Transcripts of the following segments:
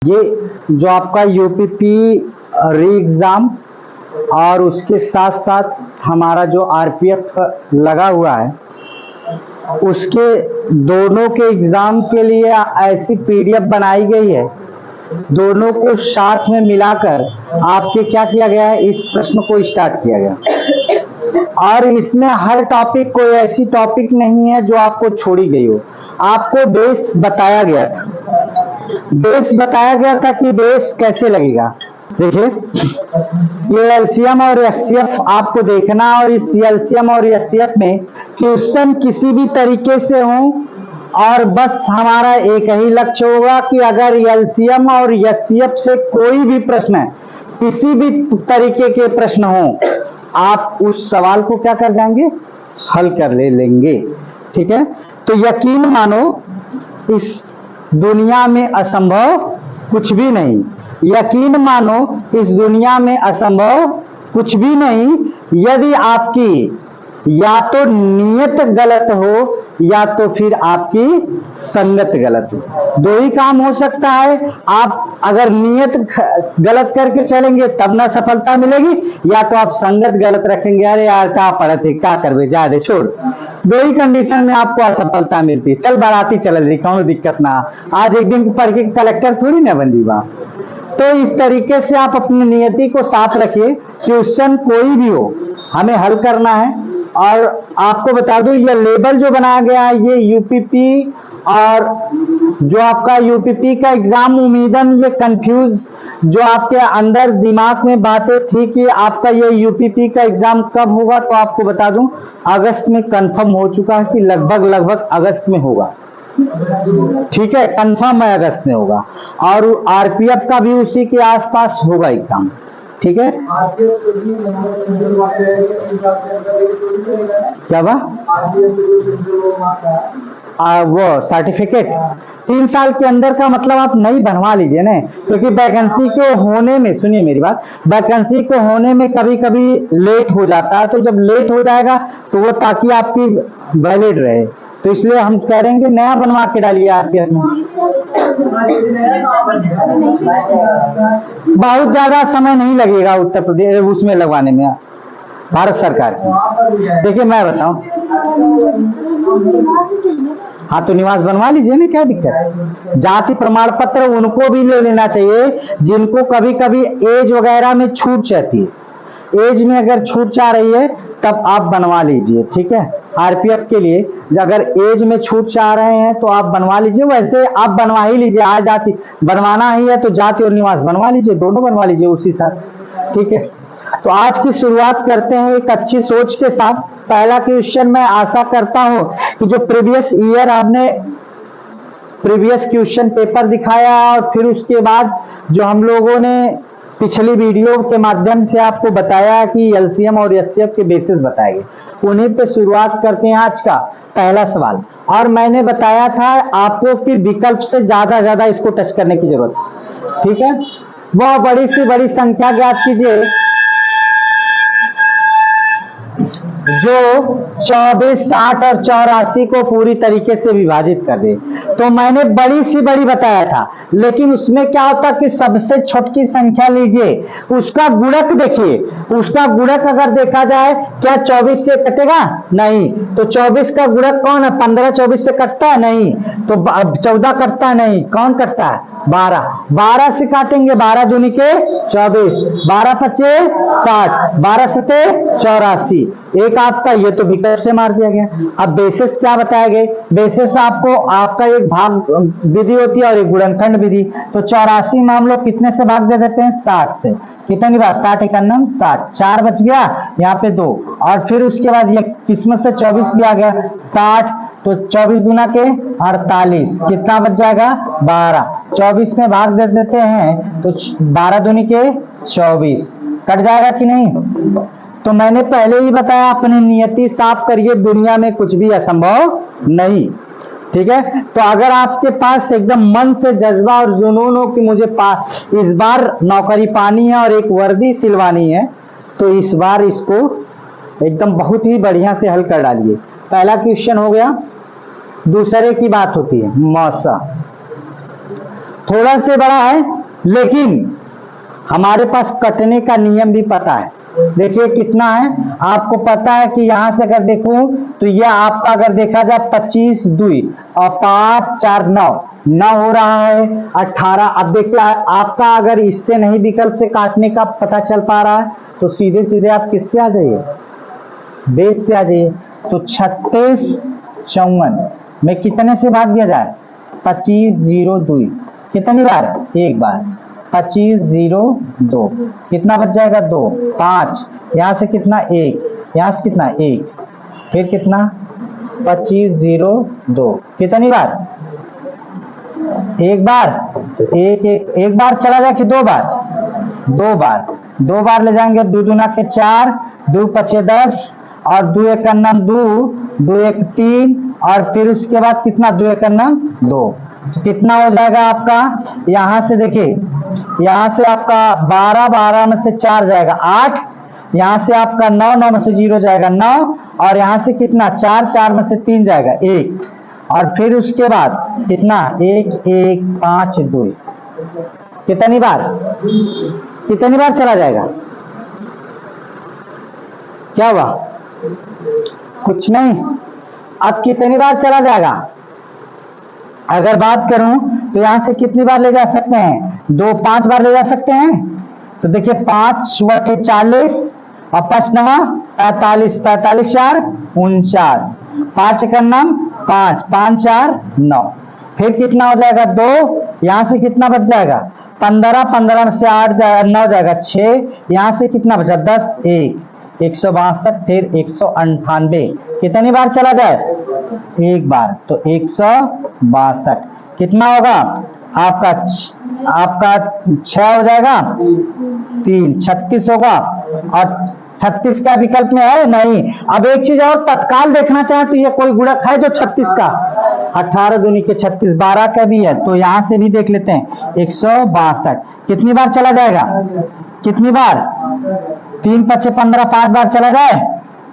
ये जो आपका यूपीपी री एग्ज़ाम और उसके साथ साथ हमारा जो आरपीएफ लगा हुआ है, उसके दोनों के एग्ज़ाम के लिए ऐसी पीडीएफ बनाई गई है, दोनों को साथ में मिलाकर आपके क्या किया गया है, इस प्रश्न को स्टार्ट किया गया। और इसमें हर टॉपिक कोई ऐसी टॉपिक नहीं है जो आपको छोड़ी गई हो, आपको बेस बताया गया था। बेस बताया गया था कि बेस कैसे लगेगा। देखिए, ये एलसीएम और एचसीएफ आपको देखना, और इस एलसीएम और एचसीएफ में क्वेश्चन किसी भी तरीके से हो, और बस हमारा एक ही लक्ष्य होगा कि अगर एलसीएम और एचसीएफ से कोई भी प्रश्न है, किसी भी तरीके के प्रश्न हो, आप उस सवाल को क्या कर जाएंगे, हल कर लेंगे। ठीक है, तो यकीन मानो इस दुनिया में असंभव कुछ भी नहीं। यकीन मानो इस दुनिया में असंभव कुछ भी नहीं, यदि आपकी या तो नीयत गलत हो या तो फिर आपकी संगत गलत हो। दो ही काम हो सकता है। आप अगर नीयत गलत करके चलेंगे तब ना सफलता मिलेगी, या तो आप संगत गलत रखेंगे, अरे यार क्या पढ़ते क्या करवे, जा दे छोड़। दो ही कंडीशन में आपको असफलता मिलती है। चल बाराती चल रही, कौन दिक्कत ना, आज एक दिन पढ़ के कलेक्टर थोड़ी ना बन जीवा। तो इस तरीके से आप अपनी नियति को साफ रखिए। क्वेश्चन कोई भी हो, हमें हल करना है। और आपको बता दूं, ये लेबल जो बनाया गया है, ये यूपीपी और जो आपका यूपीपी का एग्जाम, उम्मीदन ये कंफ्यूज जो आपके अंदर दिमाग में बातें थी कि आपका ये यूपीपी का एग्जाम कब होगा, तो आपको बता दूं अगस्त में कंफर्म हो चुका है कि लगभग अगस्त में होगा। ठीक है, कंफर्म है अगस्त में होगा। और आरपीएफ का भी उसी के आसपास होगा एग्जाम। ठीक है, क्या वो सर्टिफिकेट 3 साल के अंदर का, मतलब आप नहीं बनवा लीजिए ना, क्योंकि वैकेंसी को होने में, सुनिए मेरी बात, वैकेंसी को होने में कभी कभी लेट हो जाता है। तो जब लेट हो जाएगा तो वो ताकि आपकी वैलिड रहे, तो इसलिए हम कह रहे हैं कि नया बनवा के डालिए आरपीएफ में। बहुत ज्यादा समय नहीं लगेगा उत्तर प्रदेश उसमें लगवाने में, भारत सरकार की। देखिए मैं बताऊं, हाँ तो निवास बनवा लीजिए ना, क्या दिक्कत है। जाति प्रमाण पत्र उनको भी ले लेना चाहिए जिनको कभी कभी एज वगैरह में छूट जाती है। एज में अगर छूट जा रही है तब आप बनवा लीजिए। ठीक है, आरपीएफ के लिए अगर एज में छूट चाह रहे हैं तो आप बनवा लीजिए। वैसे आप बनवा ही लीजिए, आज जाति बनवाना ही है तो जाति और निवास बनवा लीजिए, दोनों बनवा लीजिए उसी साथ। ठीक है, तो आज की शुरुआत करते हैं एक अच्छी सोच के साथ। पहला क्वेश्चन मैं आशा करता हूं कि जो प्रीवियस ईयर आपने प्रीवियस क्वेश्चन पेपर दिखाया और फिर उसके बाद जो हम लोगों ने पिछली वीडियो के माध्यम से आपको बताया कि एलसीएम और एचसीएफ के बेसिस बताए गए, उन्हीं पे शुरुआत करते हैं आज का पहला सवाल। और मैंने बताया था आपको कि विकल्प से ज्यादा इसको टच करने की जरूरत है। ठीक है, वह बड़ी से बड़ी संख्या ज्ञात कीजिए जो 24, 60 और 84 को पूरी तरीके से विभाजित कर दे। तो मैंने बड़ी सी बड़ी बताया था, लेकिन उसमें क्या होता कि सबसे छोटी संख्या लीजिए, उसका गुणक देखिए। उसका गुणक अगर देखा जाए, क्या 24 से कटेगा? नहीं। तो 24 का गुणक कौन है? 15 24 से कटता है? नहीं। तो 14 कटता है? नहीं। कौन कटता है? 12 से काटेंगे, 12 दूनी के 24, 12 पचे 60, 12 सते 84। एक आपका ये तो विकल्प से मार दिया गया। अब बेसिस क्या बताया गए? बेसिस आपको आपका एक भाग विधि होती है और एक गुणनखंड विधि। तो 84 मान लो कितने से भाग दे देते हैं? 60 से। कितनी बार? 60 51 60, 4 बच गया, यहाँ पे 2, और फिर उसके बाद ये किस्मत से 24 भी आ गया, 60। तो 24 गुना के 48, कितना बच जाएगा? 12। 24 में भाग दे देते हैं तो 12 दूनी के 24, कट जाएगा कि नहीं? तो मैंने पहले ही बताया, अपनी नियति साफ करिए, दुनिया में कुछ भी असंभव नहीं। ठीक है, तो अगर आपके पास एकदम मन से जज्बा और जुनून हो कि मुझे इस बार नौकरी पानी है और एक वर्दी सिलवानी है, तो इस बार इसको एकदम बहुत ही बढ़िया से हल कर डालिए। पहला क्वेश्चन हो गया। दूसरे की बात होती है मौसम। थोड़ा से बड़ा है, लेकिन हमारे पास कटने का नियम भी पता है। देखिए कितना है, आपको पता है कि यहां से अगर देखूं तो यह आपका अगर देखा जाए 25 2 और 5 4 9 हो रहा है 18। अब देखिए आपका अगर इससे नहीं विकल्प से काटने का पता चल पा रहा है तो सीधे सीधे आप किससे आ जाइए, बेस से आ जाइए। तो 36 54 में कितने से भाग दिया जाए, 25 0 2, कितनी बार, एक बार, 25 0 2, कितना बच जाएगा 2 5, यहां से कितना 1, यहां से कितना 1, फिर कितना 25 0 2, कितनी बार, एक बार, तो एक बार चला जाए कि दो बार, दो बार ले जाएंगे, 2 दूना के 4, 2 पचे 10 और 2 एक 2, 2 एक 3 और फिर उसके बाद कितना 2 एक 2, कितना हो जाएगा आपका, यहां से देखिए, यहां से आपका 12 12 में से 4 जाएगा 8, यहां से आपका 9 9 में से 0 जाएगा 9 और यहां से कितना 4 4 में से 3 जाएगा 1 और फिर उसके बाद कितना 1 1 5 2, कितनी बार चला जाएगा, क्या हुआ, कुछ नहीं। अब कितनी बार चला जाएगा, अगर बात करूं तो यहां से कितनी बार ले जा सकते हैं, 2 5 बार ले जा सकते हैं। तो देखिए 5 बटे 40 और 5 9 45, 45 4 49, 5 एक 5 5 4 9, फिर कितना हो जाएगा 2, यहां से कितना बच जाएगा 15 15 में से 8 जाएगा 9 जाएगा 6, यहां से कितना बचा 10 1 162, फिर 198, कितनी बार चला जाए, एक बार, तो 162, कितना होगा आपका 6 हो जाएगा 3 36 होगा और 36 का विकल्प में है नहीं। अब एक चीज और तत्काल देखना चाहे तो ये कोई गुणक है जो 36 का, 18 दूनी के 36, 12 का भी है, तो यहां से भी देख लेते हैं 162, कितनी बार चला जाएगा, कितनी बार, 3 5 15 5 बार चला जाए,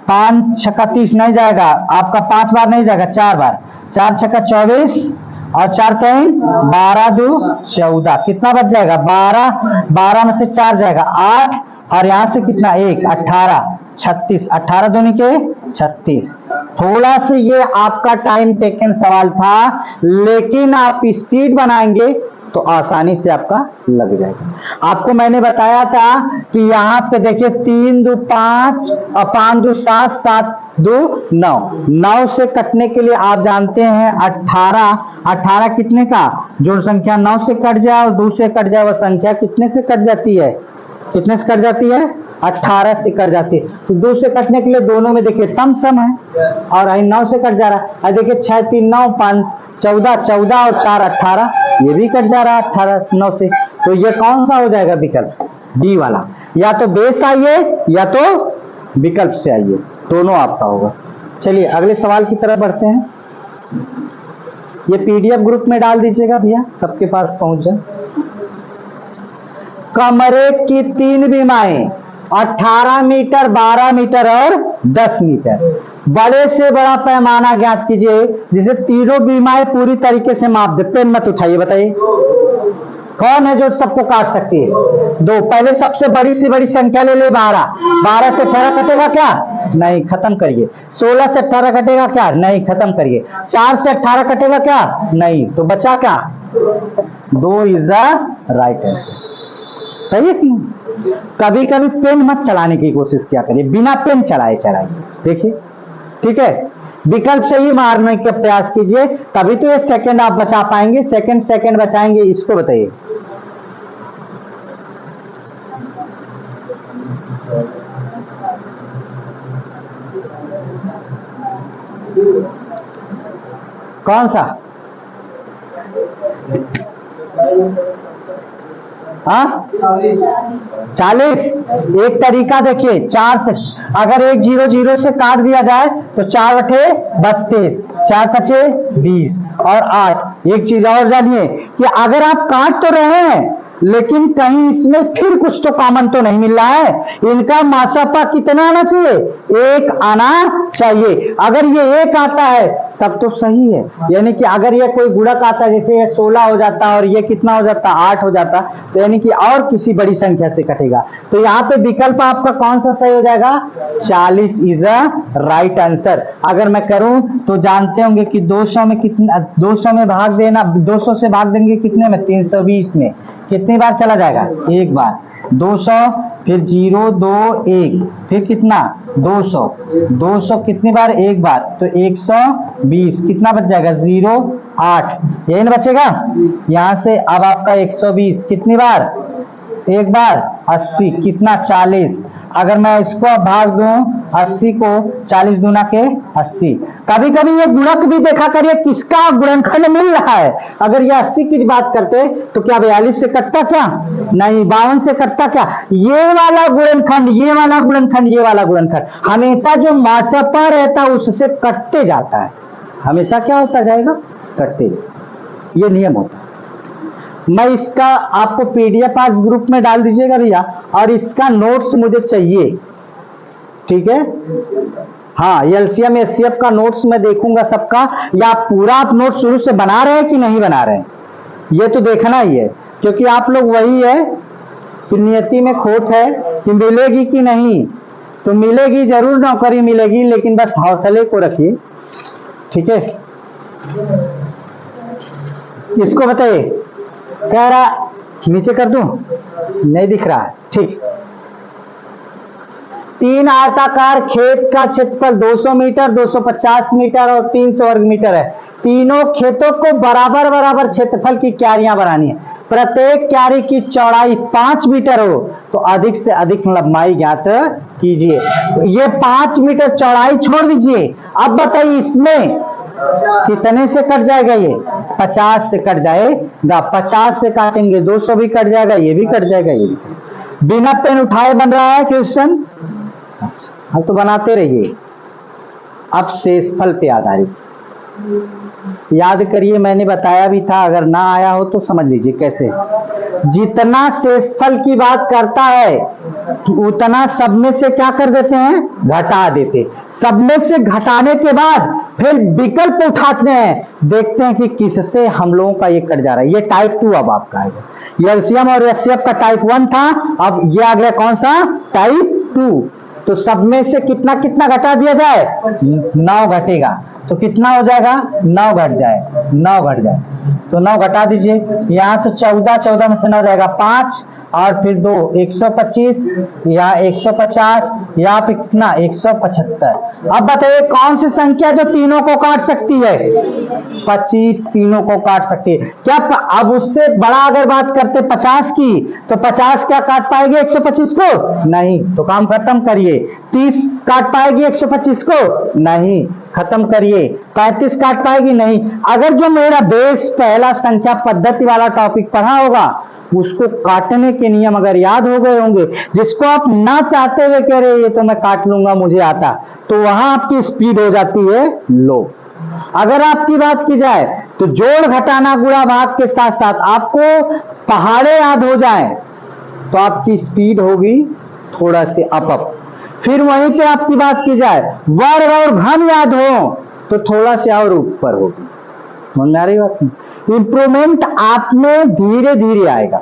5 छक्का 30 नहीं जाएगा आपका, 5 बार नहीं जाएगा, 4 बार, 4 छक्का 24 और 4 3 12 2 14, कितना बच जाएगा 12 12 में से 4 जाएगा 8 और यहां से कितना 1 18 36, 18 दूनी के 36। थोड़ा से ये आपका टाइम टेकन सवाल था, लेकिन आप स्पीड बनाएंगे तो आसानी से आपका लग जाएगा। आपको मैंने बताया था कि यहाँ पे देखिए 3 2 5 और 5 2 7 7 2 9, 9 से कटने के लिए आप जानते हैं 18 कितने का, जो संख्या 9 से कट जाए और 2 से कट जाए वह संख्या कितने से कट जाती है, कितने से कट जाती है, 18 से कट जाती है। तो 2 से कटने के लिए दोनों में देखिए सम है और 9 से कट जा रहा है, देखिए 6 3 9 5 14 14 और 4 18, ये भी कट जा रहा है 18 9 से। तो ये कौन सा हो जाएगा विकल्प, डी वाला, या तो बेस आइए या तो विकल्प से आइए, दोनों आपका होगा। चलिए अगले सवाल की तरफ बढ़ते हैं। ये पीडीएफ ग्रुप में डाल दीजिएगा भैया, सबके पास पहुंच जाए। कमरे की 3 बीमाएं 18 मीटर 12 मीटर और 10 मीटर, बड़े से बड़ा पैमाना ज्ञात कीजिए जिसे तीनों बीमाएं पूरी तरीके से माप दे। पेन मत उठाइए, बताइए कौन है जो सबको काट सकती है, 2। पहले सबसे बड़ी से बड़ी संख्या ले ले 12, 12 से 18 कटेगा क्या, नहीं, खत्म करिए। 16 से 18 कटेगा क्या, नहीं, खत्म करिए। 4 से 18 कटेगा क्या, नहीं, तो बचा क्या, 2 इज द राइट आंसर। सही है कि कभी कभी पेन मत चलाने की कोशिश किया करिए, बिना पेन चलाइए, देखिए, ठीक है। विकल्प से ही मारने का प्रयास कीजिए, तभी तो ये सेकंड आप बचा पाएंगे। सेकंड बचाएंगे, इसको बताइए। कौन सा, हाँ 40। एक तरीका देखिए, 4 से अगर 1 0 0 से काट दिया जाए तो 4 बटे 32, 4 पचे 20 और 8। एक चीज और जानिए कि अगर आप काट तो रहे हैं लेकिन कहीं इसमें फिर कुछ तो कॉमन तो नहीं मिल रहा है, इनका मासापा कितना आना चाहिए, 1 आना चाहिए। अगर ये 1 आता है तब तो सही है। यानी कि अगर ये कोई गुणक आता जैसे ये 16 हो जाता और ये कितना हो जाता 8 हो जाता, तो यानी कि और किसी बड़ी संख्या से कटेगा। तो यहाँ पे विकल्प आपका कौन सा सही हो जाएगा? 40 इज अ राइट आंसर। अगर मैं करूं तो जानते होंगे कि 200 में कितना, 200 में भाग देना, 200 से भाग देंगे कितने में? 320 में। कितनी बार चला जाएगा? एक बार। 200 फिर 0 2 1 फिर कितना? 200। 200 कितनी बार? एक बार, तो 120। कितना बच जाएगा? 0 8, यही ना बचेगा। यहां से अब आपका 120 कितनी बार? एक बार। 80 कितना? 40। अगर मैं इसको अब भाग दूं 80 को, 40 दूना के 80। कभी कभी ये गुणक भी देखा करिए किसका गुणनखंड मिल रहा है। अगर ये 80 की बात करते तो क्या 42 से कटता? क्या नहीं। 52 से कटता? क्या ये वाला गुणनखंड, ये वाला गुणनखंड, ये वाला गुणनखंड हमेशा जो मासपा रहता है उससे कटते जाता है। हमेशा क्या होता जाएगा? कटते। ये नियम होता है। मैं इसका आपको पीडीएफ आज ग्रुप में डाल दीजिएगा भैया, और इसका नोट्स मुझे चाहिए, ठीक है? हाँ, एलसीएम एचसीएफ का नोट्स मैं देखूंगा सबका। या पूरा आप नोट्स शुरू से बना रहे हैं कि नहीं बना रहे हैं, ये तो देखना ही है। क्योंकि आप लोग वही है कि नियति में खोट है कि मिलेगी कि नहीं। तो मिलेगी जरूर, नौकरी मिलेगी, लेकिन बस हौसले को रखिए, ठीक है? इसको बताइए, कह रहा नीचे कर दूं, नहीं दिख रहा है, ठीक। 3 आयताकार खेत का क्षेत्रफल 200 मीटर, 250 मीटर और 300 वर्ग मीटर है। तीनों खेतों को बराबर बराबर क्षेत्रफल की क्यारियां बनानी है। प्रत्येक क्यारी की चौड़ाई 5 मीटर हो तो अधिक से अधिक लंबाई ज्ञात कीजिए। ये 5 मीटर चौड़ाई छोड़ दीजिए। अब बताइए इसमें कितने से कट जाएगा? ये 50 से कट जाएगा। 50 से काटेंगे 200 भी कट जाएगा, ये भी कट जाएगा, ये भी। बिना पेन उठाए बन रहा है क्वेश्चन, अब तो बनाते रहिए। अब शेषफल पे आधारित याद करिए, मैंने बताया भी था, अगर ना आया हो तो समझ लीजिए कैसे। जितना शेषफल की बात करता है उतना सब में से क्या कर देते हैं? घटा देते। सब में से घटाने के बाद फिर विकल्प उठाते हैं, देखते हैं कि किससे हम लोगों का ये कट जा रहा है। ये टाइप 2 अब आपका है। एलसीएम और एचसीएफ का टाइप 1 था, अब ये आ गया कौन सा? टाइप 2। तो सब में से कितना कितना घटा दिया जाए? 9 घटेगा, तो कितना हो जाएगा? 9 घट जाए, 9 घट जाए, तो 9 घटा दीजिए। यहां से 14, 14 में से 9 जाएगा 5 और फिर 2 125, यहाँ 150, यहाँ पे कितना? 175। अब बताइए कौन सी संख्या जो तीनों को काट सकती है? 25 तीनों को काट सकती है। क्या अब उससे बड़ा अगर बात करते 50 की, तो 50 क्या काट पाएगी 125 को? नहीं, तो काम खत्म करिए। 30 काट पाएगी 125 को? नहीं, खत्म करिए। 35 काट पाएगी? नहीं। अगर जो मेरा बेस पहला संख्या पद्धति वाला टॉपिक पढ़ा होगा उसको काटने के नियम अगर याद हो गए होंगे, जिसको आप ना चाहते हुए कह रहे ये तो मैं काट लूंगा मुझे आता, तो वहां आपकी स्पीड हो जाती है लो। अगर आपकी बात की जाए तो जोड़ घटाना गुणा भाग के साथ साथ आपको पहाड़े याद हो जाए तो आपकी स्पीड होगी थोड़ा से अप। फिर वहीं पे आपकी बात की जाए वर्ग और घन याद हो तो थोड़ा से और ऊपर होगी। समझ में आ रही बात? इंप्रूवमेंट आप में धीरे धीरे आएगा,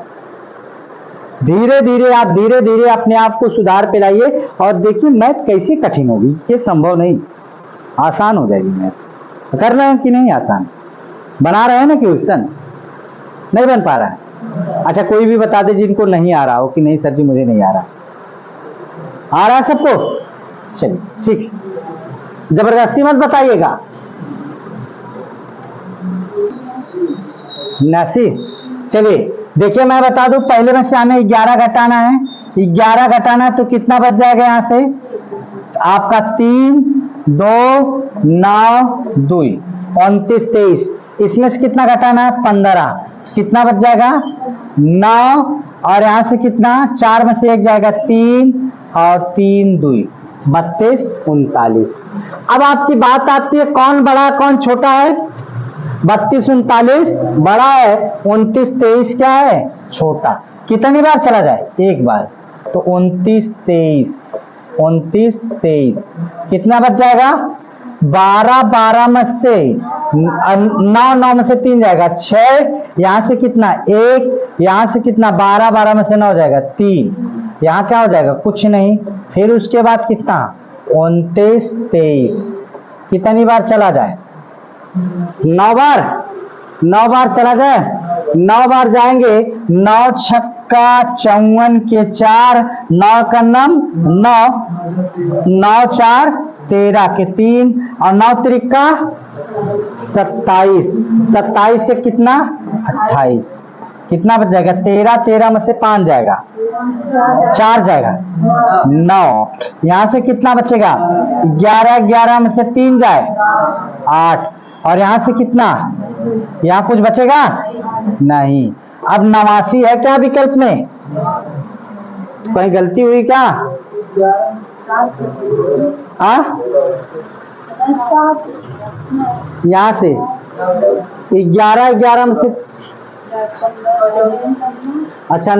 धीरे धीरे आप धीरे धीरे अपने आप को सुधार पे लाइए। और देखिए मैथ कैसे कठिन होगी, ये संभव नहीं, आसान हो जाएगी मैथ। कर रहे हैं कि नहीं? आसान बना रहे हैं ना क्वेश्चन? नहीं बन पा रहा है? अच्छा कोई भी बता दे जिनको नहीं आ रहा हो कि नहीं सर जी मुझे नहीं आ रहा। आ रहा है सबको? चलिए ठीक, जबरदस्ती मत बताइएगा। 79। चलिए देखिए मैं बता दूं, पहले में से हमें 11 घटाना है। 11 घटाना तो कितना बच जाएगा? यहां से आपका 3 2 9 2 29 23। इसमें से कितना घटाना है? 15। कितना बच जाएगा? 9। और यहां से कितना? 4 में से 1 जाएगा 3 और 3 2 32 39। अब आपकी बात आती है कौन बड़ा कौन छोटा है? 32 39 बड़ा है, 29 23 क्या है? छोटा। कितनी बार चला जाए? एक बार, तो 29 23 कितना बच जाएगा? 12 12 में से 9 9 में से 3 जाएगा 6, यहां से कितना 1, यहां से कितना 12 12 में से 9 जाएगा 3, यहां क्या हो जाएगा कुछ नहीं। फिर उसके बाद कितना 29 23, कितनी बार चला जाए 9 बार, 9 बार चला जाए, 9 बार जाएंगे। 9 छक्का 54 के 4, 9 का नम 9, 9 4 13 के 3 और 9 त्रिका 27, 27 से कितना 28, कितना बच जाएगा 13, 13 में से 5 जाएगा 4 जाएगा 9, यहां से कितना बचेगा 11, 11 में से 3 जाए 8, और यहां से कितना, यहां कुछ बचेगा नहीं। अब 89 है क्या विकल्प में, कहीं गलती हुई क्या? यहां से 11 11 में से, अच्छा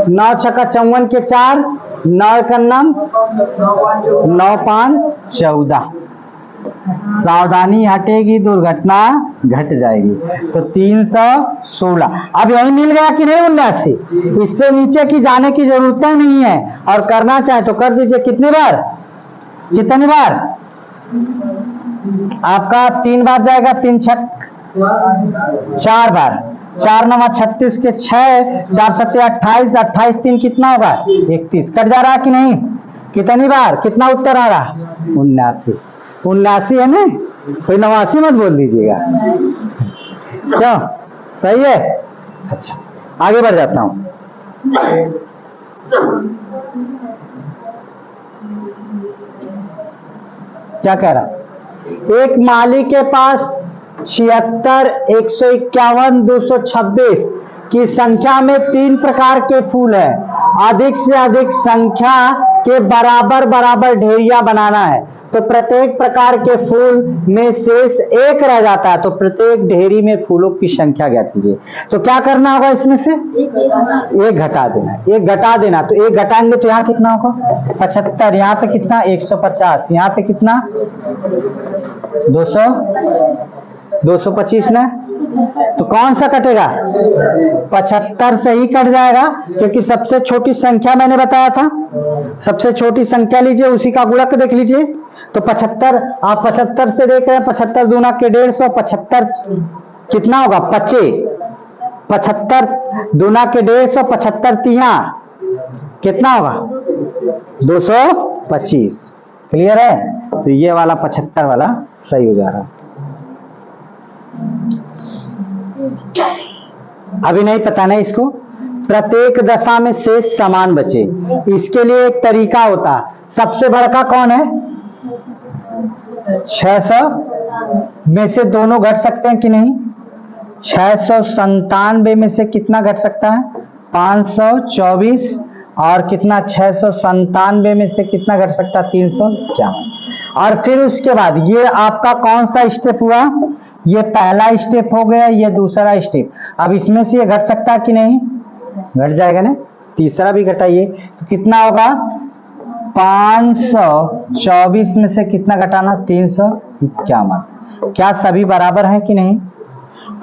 9 छक्का 54 के 4, 9 का नाम 9 5 14, सावधानी हटेगी दुर्घटना घट जाएगी। तो 316। अब यही मिल गया कि नहीं 79, इससे नीचे की जाने की जरूरत नहीं है, और करना चाहे तो कर दीजिए। कितनी बार, कितनी बार आपका 3 बार जाएगा, 3 छक 4 बार, 4 9 36 के 6, 4 7 28, 28 3 कितना होगा 31, कट जा रहा कि नहीं? कितनी बार, कितना उत्तर आ रहा 79, 79 है ना, कोई 89 मत बोल दीजिएगा, क्यों सही है। अच्छा आगे बढ़ जाता हूं। क्या कह रहा, एक माली के पास 76 151 226 की संख्या में 3 प्रकार के फूल है। अधिक से अधिक संख्या के बराबर बराबर ढेरिया बनाना है, तो प्रत्येक प्रकार के फूल में शेष 1 रह जाता है, तो प्रत्येक ढेरी में फूलों की संख्या ज्ञात कीजिए। तो क्या करना होगा, इसमें से 1 घटा देना, 1 घटा देना। तो 1 घटाएंगे तो यहाँ कितना होगा 75, यहाँ पे कितना 150, यहाँ पे कितना 200 225 ना, तो कौन सा कटेगा 75 से ही कट जाएगा, क्योंकि सबसे छोटी संख्या मैंने बताया था, सबसे छोटी संख्या लीजिए, उसी का गुणक देख लीजिए। तो 75 आप 75 से देख रहे हैं, 75 दूना के 150, 75 कितना होगा 25, 75 दूना के 150, 75 तिया कितना होगा 225। क्लियर है? तो ये वाला 75 वाला सही हो जा रहा। अभी नहीं पता ना इसको, प्रत्येक दशा में शेष समान बचे, इसके लिए एक तरीका होता। सबसे बड़का कौन है 600 में से दोनों घट सकते हैं कि नहीं, 697 में से कितना घट सकता है 524, और कितना 697 में से कितना घट सकता है 351। और फिर उसके बाद ये आपका कौन सा स्टेप हुआ, ये पहला स्टेप हो गया, ये दूसरा स्टेप। अब इसमें से ये घट सकता है कि नहीं, घट जाएगा ना, तीसरा भी घटाइए तो कितना होगा 524 में से कितना घटाना 351। क्या सभी बराबर है कि नहीं?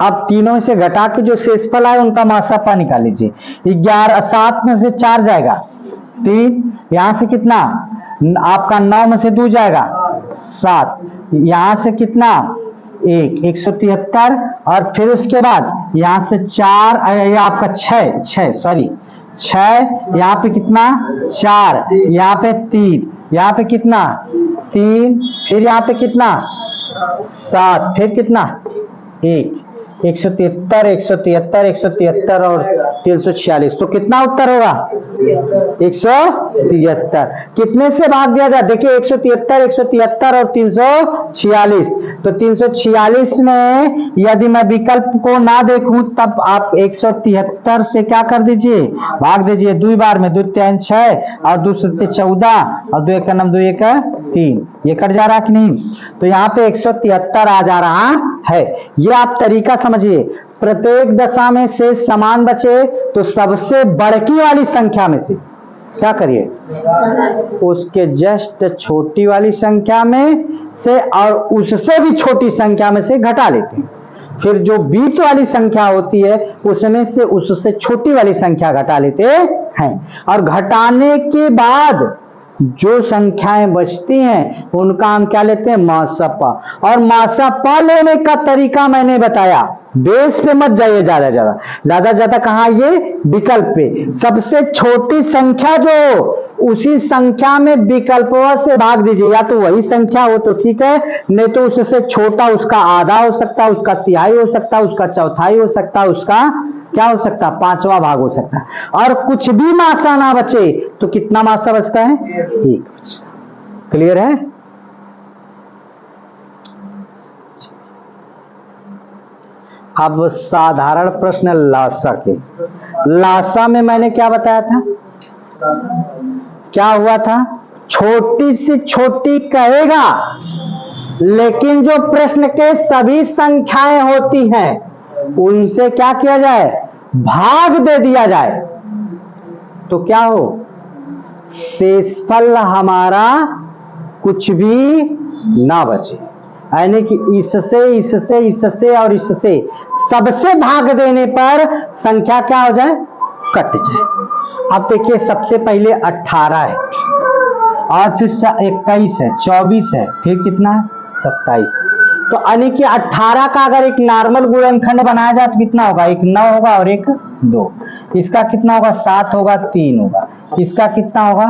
अब तीनों से घटा के जो शेषफल आए उनका मासापा निकाल लीजिए। 11 7 में से 4 जाएगा 3, यहां से कितना आपका 9 में से 2 जाएगा 7, यहां से कितना 1 173, और फिर उसके बाद यहां से 4 आपका 6 सॉरी 6, यहाँ पे कितना 4, यहाँ पे 3, यहाँ पे कितना 3, फिर यहाँ पे कितना 7, फिर कितना 1 173 173 173 और 346। तो कितना उत्तर होगा 173। कितने से भाग दिया जाए, देखिए 173 173 और 346। तो 346 में यदि मैं विकल्प को ना देखूं तब आप 173 से क्या कर दीजिए भाग दीजिए, 2 बार में 2 3 6 और 2 7 14 और 2 1 9 2 1 3, ये कट जा रहा कि नहीं? तो यहाँ पे 173 आ जा रहा है। ये आप तरीका समझिए, प्रत्येक दशा में से समान बचे तो सबसे बड़की वाली संख्या में से क्या करिए, उसके जस्ट छोटी वाली संख्या में से और उससे भी छोटी संख्या में से घटा लेते हैं। फिर जो बीच वाली संख्या होती है उसमें से उससे छोटी वाली संख्या घटा लेते हैं, और घटाने के बाद जो संख्याएं बचती हैं उनका हम क्या लेते हैं, मासपा। और मासपा लेने का तरीका मैंने बताया, बेस पे मत जाइए ज्यादा कहा, ये विकल्प पे। सबसे छोटी संख्या जो, उसी संख्या में विकल्पों से भाग दीजिए, या तो वही संख्या हो तो ठीक है, नहीं तो उससे छोटा उसका आधा हो सकता है, उसका तिहाई हो सकता है, उसका चौथाई हो सकता है, उसका क्या हो सकता है, पांचवा भाग हो सकता है। और कुछ भी मासा ना बचे तो कितना मासा बचता है, एक। क्लियर है? अब साधारण प्रश्न लासा के। लासा में मैंने क्या बताया था, क्या हुआ था, छोटी से छोटी कहेगा, लेकिन जो प्रश्न के सभी संख्याएं होती हैं उनसे क्या किया जाए, भाग दे दिया जाए, तो क्या हो, शेषफल हमारा कुछ भी ना बचे। यानी कि इससे और इससे सबसे भाग देने पर संख्या क्या हो जाए, कट जाए। अब देखिए, सबसे पहले 18 है, और फिर 21 है, 24 है, फिर कितना है, 27। तो यानी कि 18 का अगर एक नॉर्मल गुणनखंड बनाया जाए तो कितना होगा, एक 9 होगा और एक 2। इसका कितना होगा, 7 होगा, 3 होगा। इसका कितना होगा,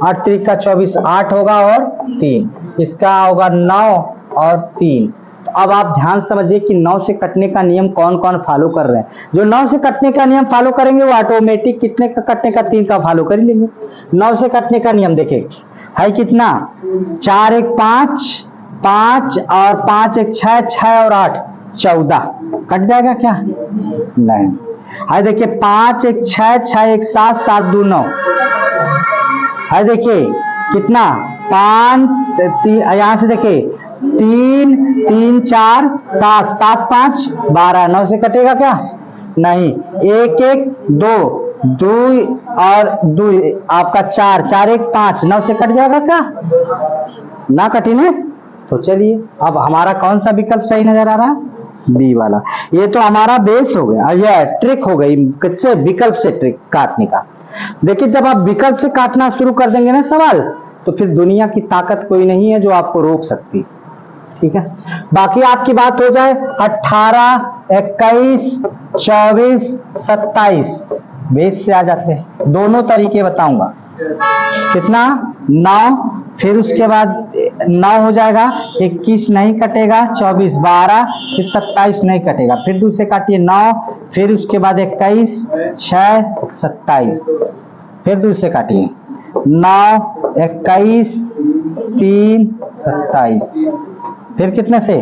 8 3 का 24, 8 होगा और 3। इसका होगा 9 और 3। तो अब आप ध्यान समझिए कि 9 से कटने का नियम कौन कौन फॉलो कर रहे हैं। जो 9 से कटने का नियम फॉलो करेंगे वो ऑटोमेटिक कितने का कटने का, 3 का फॉलो कर लेंगे। 9 से कटने का नियम देखिए है कितना, 4 1 5, 5 और 5 1 6, 6 और 8 14। कट जाएगा क्या, नहीं। है देखिए 5 1 6, 6 1 7, 7 2 9। है देखिए कितना, 5 3, यहां से देखिए 3 3 4 7, 7 5 12। 9 से कटेगा क्या, नहीं। 1 1 2 2 और 2 आपका 4 4 1 5। 9 से कट जाएगा क्या, ना कटी ने। तो चलिए अब हमारा कौन सा विकल्प सही नजर आ रहा है, बी वाला। ये तो हमारा बेस हो गया, ये ट्रिक हो गई, किससे, विकल्प से ट्रिक काटने का। देखिए जब आप विकल्प से काटना शुरू कर देंगे ना सवाल, तो फिर दुनिया की ताकत कोई नहीं है जो आपको रोक सकती। ठीक है, बाकी आपकी बात हो जाए 18 21 24 27, बेस से आ जाते हैं। दोनों तरीके बताऊंगा, कितना, 9, फिर उसके बाद 9 हो जाएगा, 21 नहीं कटेगा, 24 12, फिर 27 नहीं कटेगा, फिर दूसरे काटिए 9, फिर उसके बाद 21 6 27, फिर दूसरे काटिए 9 21 3 27, फिर कितने से,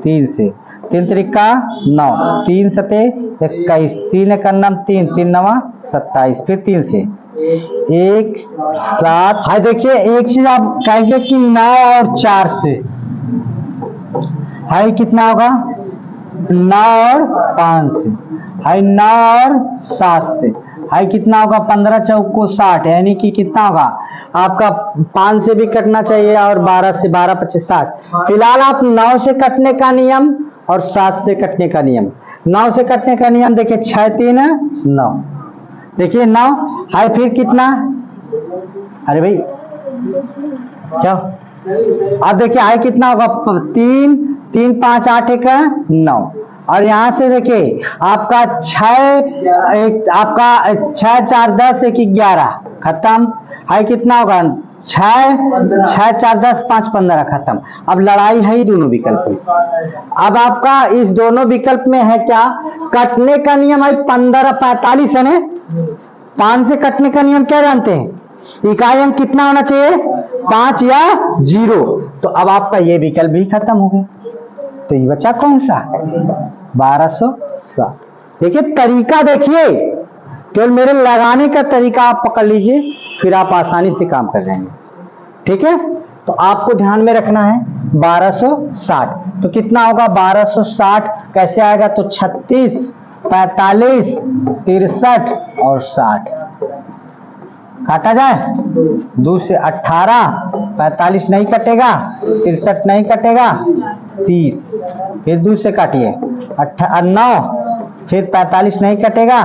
3 से। 3 त्रिका 9, 3 सते 21, 3 एक 3, 3 9 27, फिर 3 से 1 7। है देखिए एक चीज आप कहेंगे कि 9 और 4 से है कितना होगा, 9 और 5 से है, 9 और 7 से है कितना होगा, 15 चौको 60, यानी कि कितना होगा आपका, 5 से भी कटना चाहिए और 12 से, 12 25 60। फिलहाल आप 9 से कटने का नियम और 7 से कटने का नियम। 9 से कटने का नियम देखिए 6 3 9, देखिए 9 है, फिर कितना, अरे भाई क्या, अब देखिए है कितना होगा, 3 3 5 8 1 9। और यहां से देखिए आपका 6 आपका 6 4 10 1 11 खत्म। है कितना होगा, 6 6 4 10 5 15 खत्म। अब लड़ाई है ही दोनों विकल्प में। अब आपका इस दोनों विकल्प में है क्या, कटने का नियम है 15 45 है ना। 5 से कटने का नियम क्या जानते हैं, इकाई अंक कितना होना चाहिए, 5 या 0। तो अब आपका ये विकल्प भी खत्म हो गया। तो ये बचा कौन सा, 1260। देखिए तरीका देखिए, केवल मेरे लगाने का तरीका आप पकड़ लीजिए, फिर आप आसानी से काम कर जाएंगे। ठीक है, तो आपको ध्यान में रखना है 1260। तो कितना होगा 1260 कैसे आएगा, तो 36 45 63 और 60। काटा जाए, 2 से 18, 45 नहीं कटेगा, 63 नहीं कटेगा, 30, फिर 2 से काटिए 9, फिर 45 नहीं कटेगा,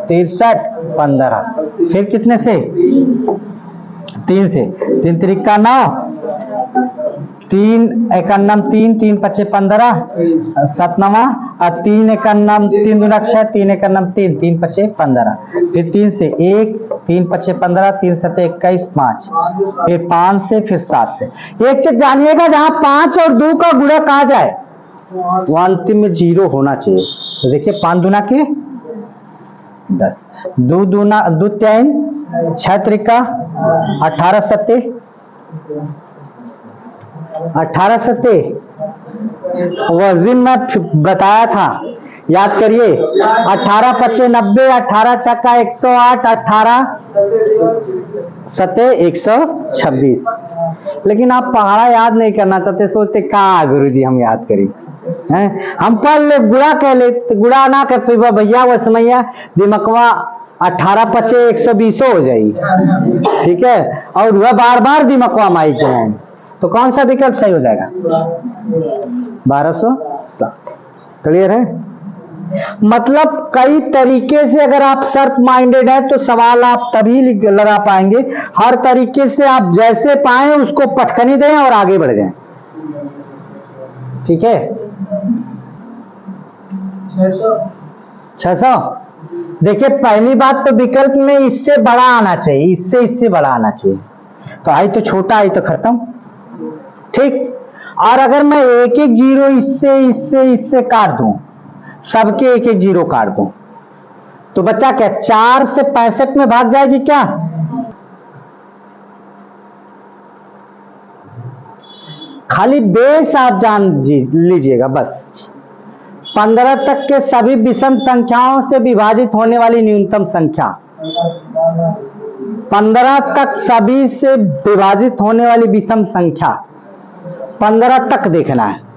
63, 15, फिर कितने से 3 से, 3 त्रिका 9, 3 एकान्नम 3, 3 पचे 15, 7नवा, और 3 एकान्नम 3 दूना 6, 3 एकान्नम 3, 3 पचे 15, फिर 3 से 1, 3 पचे 15, 3 सते 21, 5, फिर 5 से, फिर 7 से। एक चीज जानिएगा, जहां 5 और 2 का गुणक आ जाए वो अंतिम में 0 होना चाहिए। तो देखिए 5 दूना के 10, 2 दूना 2 3, 6 त्रिका 18 सत्ते 18 सत्ते, उस दिन मैं बताया था, याद करिए, 18 पचे 90, 18 चक्का 108, 18 सत्ते 126। लेकिन आप पहाड़ा याद नहीं करना चाहते, सोचते कहा गुरुजी हम याद करें हैं, हम पढ़ ले गुड़ा कह ले, तो गुड़ा ना कर पे भैया वो समैया दिमकवा 18 पचे 120 हो जाएगी, ठीक है, और वह बार बार दिमकवा माई के हैं, तो कौन सा विकल्प सही हो जाएगा? 1207। क्लियर है? मतलब कई तरीके से अगर आप शर्त माइंडेड है तो सवाल आप तभी लगा पाएंगे, हर तरीके से आप जैसे पाए उसको पटखनी दें और आगे बढ़ जाएं। ठीक है, 600। देखिए पहली बात तो विकल्प में इससे बड़ा आना चाहिए, इससे बड़ा आना चाहिए, तो आई तो छोटा, आई तो खत्म, ठीक। और अगर मैं एक एक जीरो इससे काट दूं, सबके एक एक जीरो काट दूं, तो बच्चा क्या 4 से 65 में भाग जाएगी क्या? खाली बेस आप जान लीजिएगा बस। 15 तक के सभी विषम संख्याओं से विभाजित होने वाली न्यूनतम संख्या, 15 तक सभी से विभाजित होने वाली विषम संख्या, 15 तक देखना है।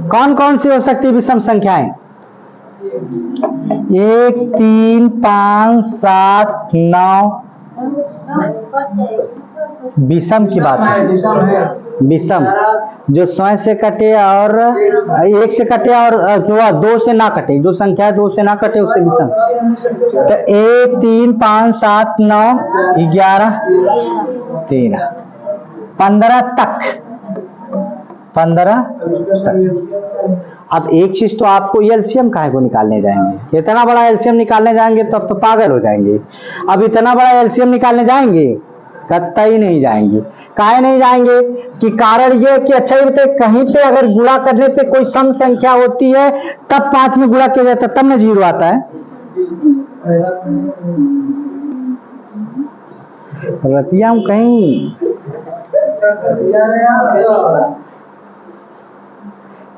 कौन कौन सी हो सकती है विषम संख्याएं? 1 3 5 7 9, विषम की बात है, विषम जो स्वयं से कटे और 1 से कटे और 2 से ना कटे, जो संख्या 2 से ना कटे उससे विषम। तो 1 3 5 7 9 11 13, 15 तक, 15 तक। अब एक चीज तो आपको एलसीएम काहे को निकालने जाएंगे, इतना बड़ा एलसीएम निकालने जाएंगे तो अब तो पागल हो जाएंगे। अब इतना बड़ा एलसीएम निकालने जाएंगे, कतई नहीं जाएंगे। काहे नहीं जाएंगे? कि कारण ये कि अच्छा ये बताइए, कहीं पे अगर गुणा करने पे कोई सम संख्या होती है तब 5 में गुणा किया जाता है, तब में 0 आता है। रतिया हम कहीं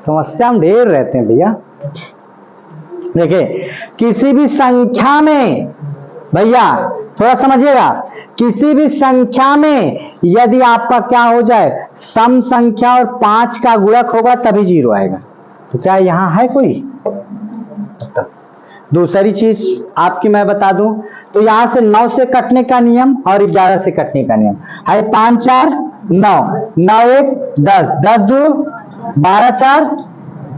समस्या में ढेर रहते हैं भैया। देखिए किसी भी संख्या में, भैया थोड़ा समझिएगा, किसी भी संख्या में यदि आपका क्या हो जाए, सम संख्या और 5 का गुणक होगा तभी 0 आएगा। तो क्या यहां है कोई? दूसरी चीज आपकी मैं बता दूं, तो यहां से 9 से कटने का नियम और 11 से कटने का नियम है। 5 4 9, 9 1 10, 10 2 12 4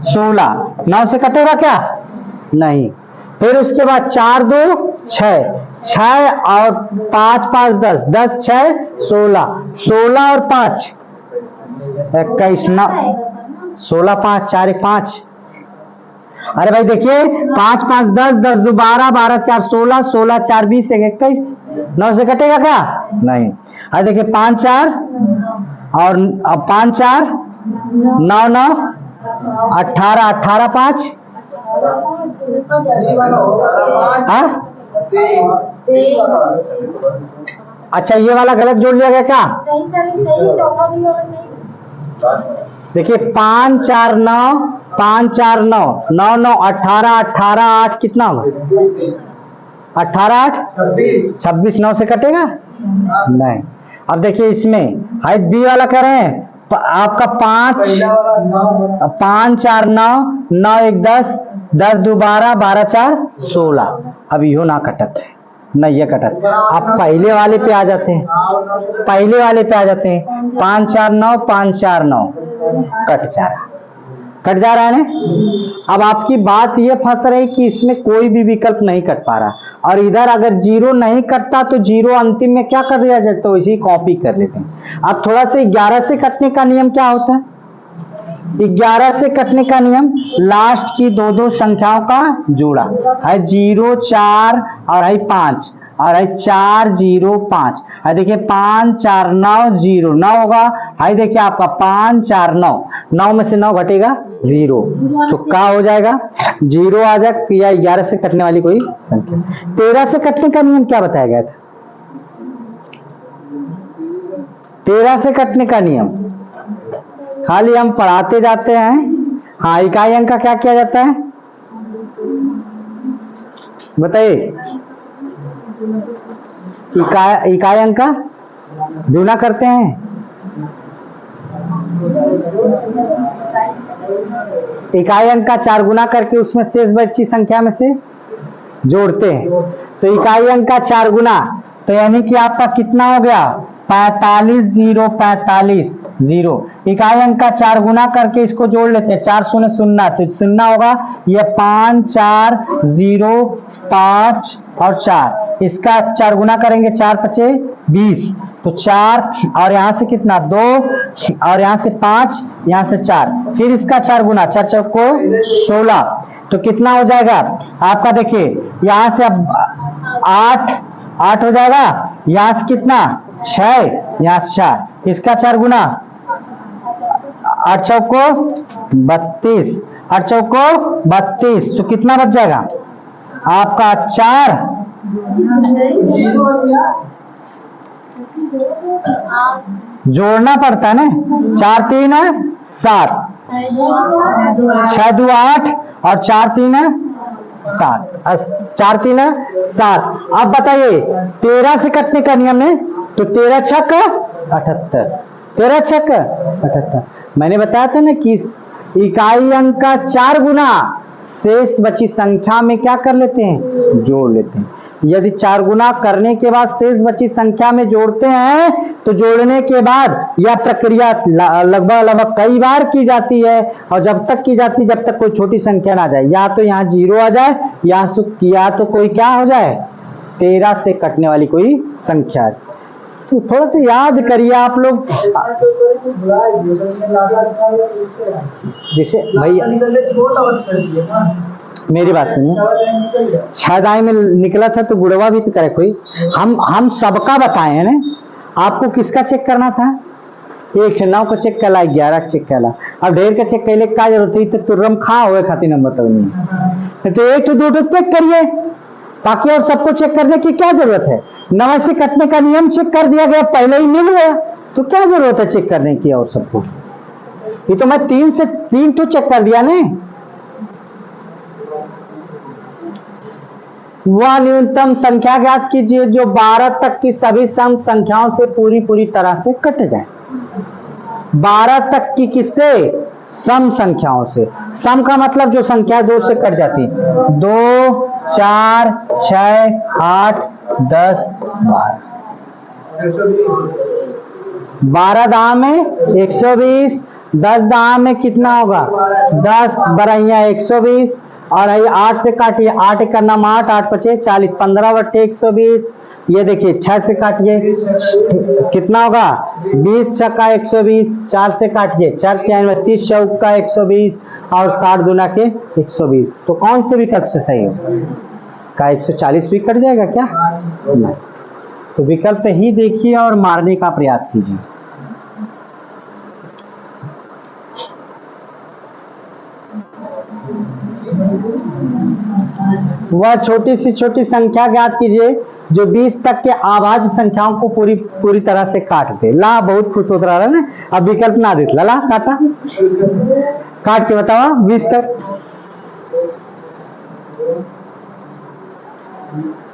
16, 9 से कटेगा क्या? नहीं। फिर उसके बाद 4 2 6, 6 और 5 5 10, 10 6 16, 16 और 5 21, 9 16 5 4 5। अरे भाई देखिए 5 5 10, 10 2 12, 12 4 16, 16 4 20, 21, 9 से कटेगा क्या? नहीं। अरे देखिए 5 4 और 5 4 9 9 18, 18 5, हाँ? अच्छा ये वाला गलत जोड़ लिया गया क्या? देखिए 5 4 9, 5 4 9, 9 9 18, 18 8 कितना होगा? 18 8 26, 9 से कटेगा? नहीं। अब देखिए इसमें हाइट बी वाला कर रहे हैं, आपका 5 4 9, 9 1 10, 10 2 12, 12 4 16। अब यो ना कटत है, नहीं, ये कटा। अब पहले वाले पे आ जाते हैं, 5 4 9, 5 4 9 कट जा रहा है ना। अब आपकी बात ये फंस रही कि इसमें कोई भी विकल्प नहीं कट पा रहा, और इधर अगर जीरो नहीं कटता तो जीरो अंतिम में क्या कर दिया जाए, तो इसी कॉपी कर लेते हैं। अब थोड़ा सा 11 से कटने का नियम क्या होता है? 11 से कटने का नियम, लास्ट की दो संख्याओं का जोड़ा है, 0 4 और है 5, और है 4 0 5 है। देखिए 5 4 9 0 9 होगा, है देखिए आपका 5 4 9 9 में से 9 घटेगा 0, तो क्या हो जाएगा, 0 आ जाएगा, या 11 से कटने वाली कोई संख्या। 13 से कटने का नियम क्या बताया गया था? 13 से कटने का नियम खाली हम पढ़ाते जाते हैं। हाँ, इकाई अंक का क्या किया जाता है बताइए? इकाई अंक का गुना करते हैं। इकाई अंक का 4 गुना करके उसमें शेष बची संख्या में से जोड़ते हैं। तो इकाई अंक का 4 गुना, तो यानी कि आपका कितना हो गया, 45 0 45 0। इकाई अंक का 4 गुना करके इसको जोड़ लेते हैं, 4 0 0, तो 0 होगा, ये 5 4 0 5 और 4, इसका 4 गुना करेंगे, 4 5 20, तो 4 और यहाँ से कितना 2 और यहाँ से 5, यहाँ से 4, फिर इसका 4 गुना, 4 चौको 16, तो कितना हो जाएगा आपका, देखिए यहाँ से अब 8 हो जाएगा, यहाँ से कितना 6, यहाँ से 4, इसका 4 गुना, 8 चौको 32, 8 चौको 32, तो कितना बच जाएगा आपका 4, जोड़ना पड़ता है ना, 4 3 7, 6 2 8 और 4 3 7, 4 3 7। अब बताइए 13 से कटने का नियम है, तो 13 छक 78, 13 छक 78। मैंने बताया था ना कि इकाई अंक का 4 गुना शेष बची संख्या में क्या कर लेते हैं, जोड़ लेते हैं। यदि 4 गुना करने के बाद शेष बची संख्या में जोड़ते हैं, तो जोड़ने के बाद यह प्रक्रिया लगभग कई बार की जाती है, और जब तक की जाती जब तक कोई छोटी संख्या ना आ जाए, या तो यहाँ 0 आ जाए, या तो कोई क्या हो जाए, 13 से कटने वाली कोई संख्या। तो थोड़ा सा याद करिए आप लोग, जिसे भैया मेरी बात सुनिए, 6 दाई में निकला था तो गुड़वा भी तो करे कोई। हम सबका बताए हैं ना, आपको किसका चेक करना था, 1 9 को चेक कला, 11 चेक कला, अब ढेर का चेक कैले का जरूरत है, तो तुरम खा हुए खातिर नंबर तक नहीं, तो 1 2 चेक करिए, बाकी और सबको चेक करने की क्या जरूरत है। 9 से कटने का नियम चेक कर दिया गया, पहले ही मिल गया, तो क्या जरूरत है चेक करने की और सबको। ये तो मैं 3 से 3 तो चेक कर दिया ने। वह न्यूनतम संख्या ज्ञात कीजिए जो 12 तक की सभी सम संख्याओं से पूरी तरह से कट जाए। 12 तक की किससे, सम संख्याओं से। सम का मतलब जो संख्या 2 से कट जाती, 2 4 6 8 10 12 दाम में 120, 10 दाम में कितना होगा 10 बरहिया 120, और 8 से काटिए, 8 का नाम 8 8 5 40, 15 बटे 120, ये देखिए 6 से काटिए कितना होगा 20 छक्का 120, 4 से काटिए 4 के 30 चौका 120 और 60 दूना के 120, तो कौन से विकल्प से सही हो का 140 भी कट जाएगा क्या, नहीं। तो विकल्प ही देखिए और मारने का प्रयास कीजिए। वह छोटी से छोटी संख्या ज्ञात कीजिए जो 20 तक के अभाज्य संख्याओं को पूरी तरह से काट दे। ला बहुत खुश होता रहा ना, अब विकल्प ना देता, ला काटा काट के बताओ 20 तक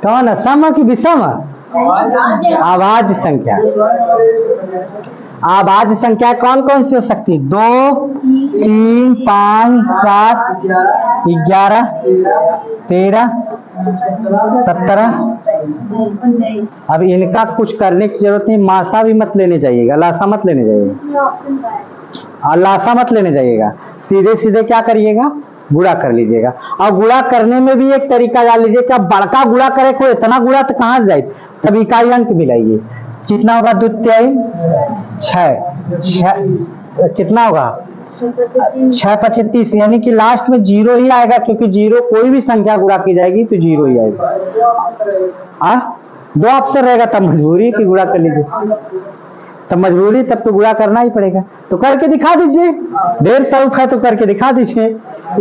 कौन है, सम की विषम, अभाज्य संख्या। अभाज्य संख्या कौन कौन सी हो सकती, 2 3 5 7 11 13 17। अब इनका कुछ करने की जरूरत नहीं, मासा भी मत लेने जाइएगा, लासा मत लेने जाइएगा, लासा मत लेने जाइएगा, सीधे सीधे क्या करिएगा, गुणा कर लीजिएगा। और गुणा करने में भी एक तरीका डाल लीजिए कि अब बड़का गुणा करे को इतना गुणा तो कहाँ से जाए, तब इकाई अंक मिलाइए। कितना होगा, 2 3 6, कितना होगा 6 5 30, यानी कि लास्ट में 0 ही आएगा, क्योंकि 0 कोई भी संख्या गुणा की जाएगी तो 0 ही आएगा। 2 ऑप्शन रहेगा, तब मजबूरी कि गुणा कर लीजिए, तब मजबूरी, तब तो गुणा करना ही पड़ेगा। तो करके दिखा दीजिए, ढेर सौख है तो करके दिखा दीजिए।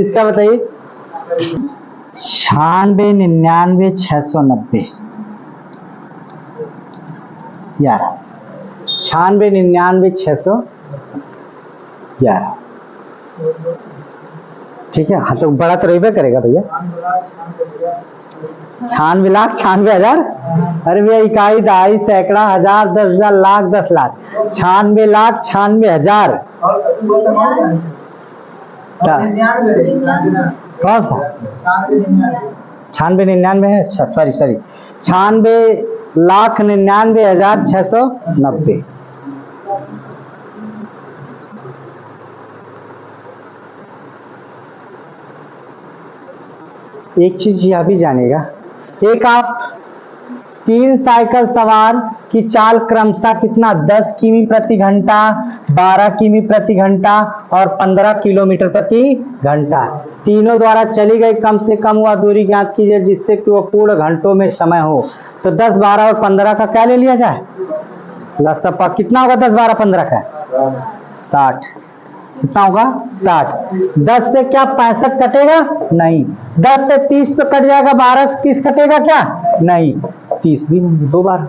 इसका बताइए, 96 99 690 11, 96 99 611, ठीक है। हाँ तो बड़ा तो रहबे करेगा भैया, 96 लाख 96 हजार, अरे भैया इकाई दहाई सैकड़ा हजार 10 हजार लाख 10 लाख, 96 लाख 96 हजार, कौन सा 96 99 है, सॉरी 96 लाख 99 हजार 690। एक चीज यह भी जानेगा, एक आप 3 साइकिल सवार की चाल क्रमशः कितना, 10 किमी प्रति घंटा, 12 किमी प्रति घंटा और 15 किलोमीटर प्रति घंटा, तीनों द्वारा चली गई कम से कम वह दूरी ज्ञात कीजिए जिससे कि वह पूर्ण घंटों में समय हो। तो 10 12 और 15 का क्या ले लिया जाए, लसपा कितना होगा 10 12 15 का 60, कितना होगा 60। 10 से क्या 65 कटेगा, नहीं। 10 से 30 तो कट जाएगा, 12 से 30 कटेगा क्या, नहीं। 30 भी नहीं, 2 बार